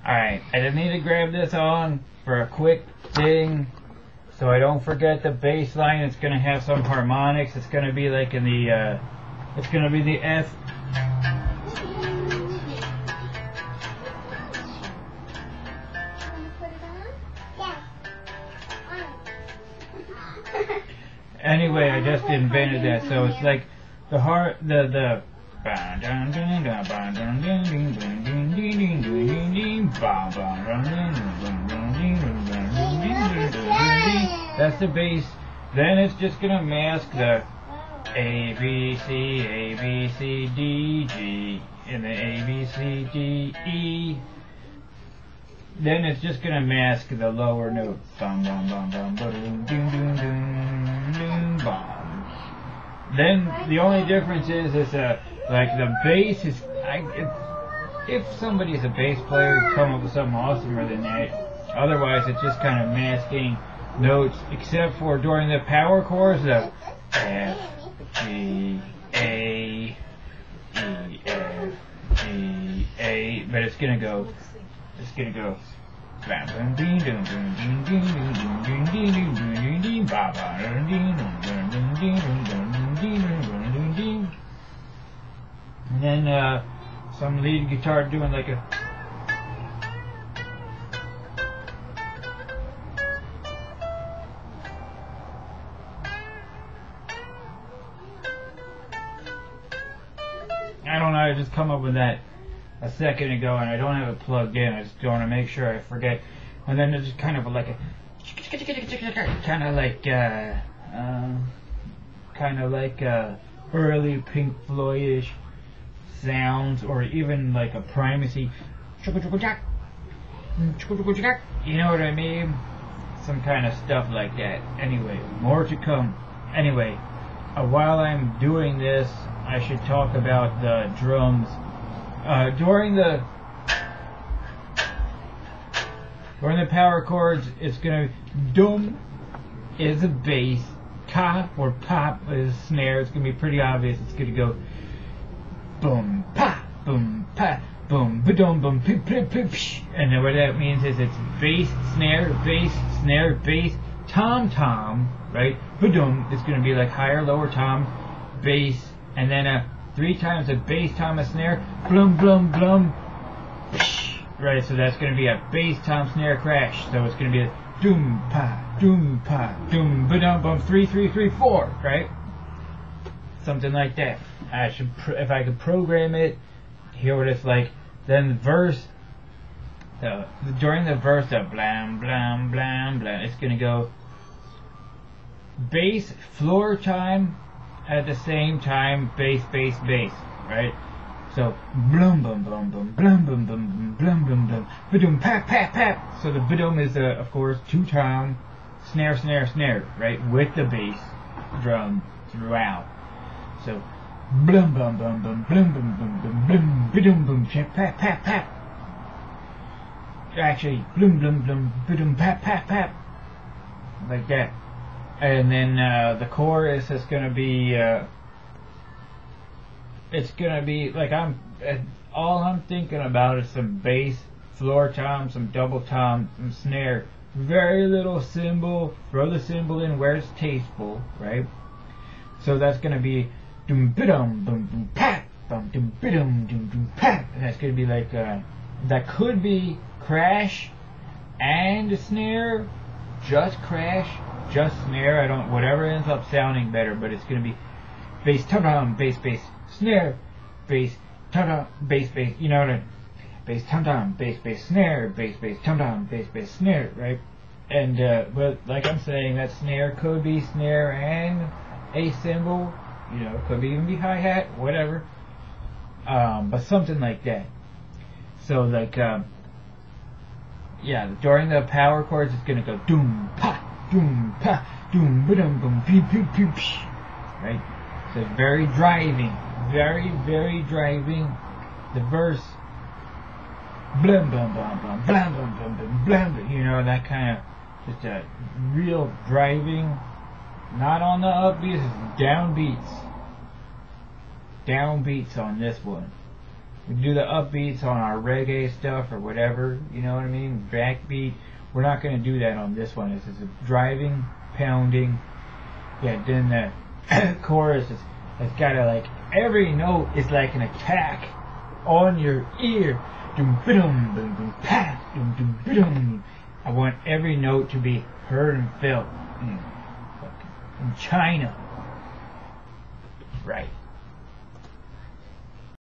Alright, I just need to grab this on for a quick thing so I don't forget the bass line. It's going to have some harmonics. It's going to be like in the, it's going to be the F. Anyway, I just invented that, so it's like the that's the bass. Then it's just gonna mask the A B C D G and the A B C D E. Then it's just gonna mask the lower note. Bum bum bum bum boom ding ding ding ding bum. Then the only difference is like the bass is if somebody's a bass player, come up with something awesomer than that. Otherwise, it's just kind of masking notes, except for during the power chords, the F G A E F G A. But it's gonna go. And then some lead guitar doing like a. I don't know, I just come up with that a second ago, and I don't have it plugged in. I just don't want to make sure I forget. And then it's just kind of like a, kind of like early Pink Floydish sounds, or even like a primacy. You know what I mean? Some kind of stuff like that. Anyway, more to come. Anyway, while I'm doing this, I should talk about the drums. During the power chords, it's gonna dum is a bass, ta or pop is a snare. It's gonna be pretty obvious. It's gonna go boom pa boom pa boom ba-dum boom pip pip pip psh. And then what that means is it's bass snare bass tom tom, right? Ba-dum is gonna be like higher lower tom bass, and then 3 times a bass tom a snare, blum blum blum, right? So that's going to be a bass tom snare crash. So it's going to be a doom pa doom ba dum bum 3 3 3 4, right? Something like that. I should, if I could program it, hear what it's like. Then the verse, during the verse, the blam blam blam blam, it's going to go bass floor time. At the same time, bass, right? So, blum bum bum bum, blum bum bum blum bum bum, ba-dum pap pap pap. So the ba-dum is of course 2-tom, snare, right? With the bass drum throughout. So, blum bum bum bum, blum bum bum bum, blum ba-dum bum pap pap pap. Actually, blum blum blum, ba-dum pap pap pap, like that. And then the chorus is going to be, it's going to be like all I'm thinking about is some bass, floor tom, some double tom, some snare, very little cymbal, throw the cymbal in where it's tasteful, right? So that's going to be dum bidum bum bum pat bum dum bidum dum dum pat, and that's going to be like that could be crash and snare, just crash. Just snare, whatever ends up sounding better, but it's going to be bass, tom-tom, bass, snare, bass, tom-tom, bass, you know what I mean? Bass, tom-tom, bass, snare, bass, tom-tom, bass, snare, right? And, but like I'm saying, that snare could be snare and a cymbal, you know, could even be hi-hat, whatever, but something like that. So, like, yeah, during the power chords, it's going to go doom, pa, doom pa doom ba-dum bum pew pew pew psh, right? So it's very driving, very driving. The verse blum bum bum bum blam bum bum bum blam, you know, that kind of just a real driving, not on the upbeats, it's downbeats on this one. We do the upbeats on our reggae stuff or whatever, you know what I mean? Backbeat. We're not going to do that on this one. This is a driving, pounding. Yeah, then the chorus has got to, like, every note is like an attack on your ear. I want every note to be heard and felt. In China. Right.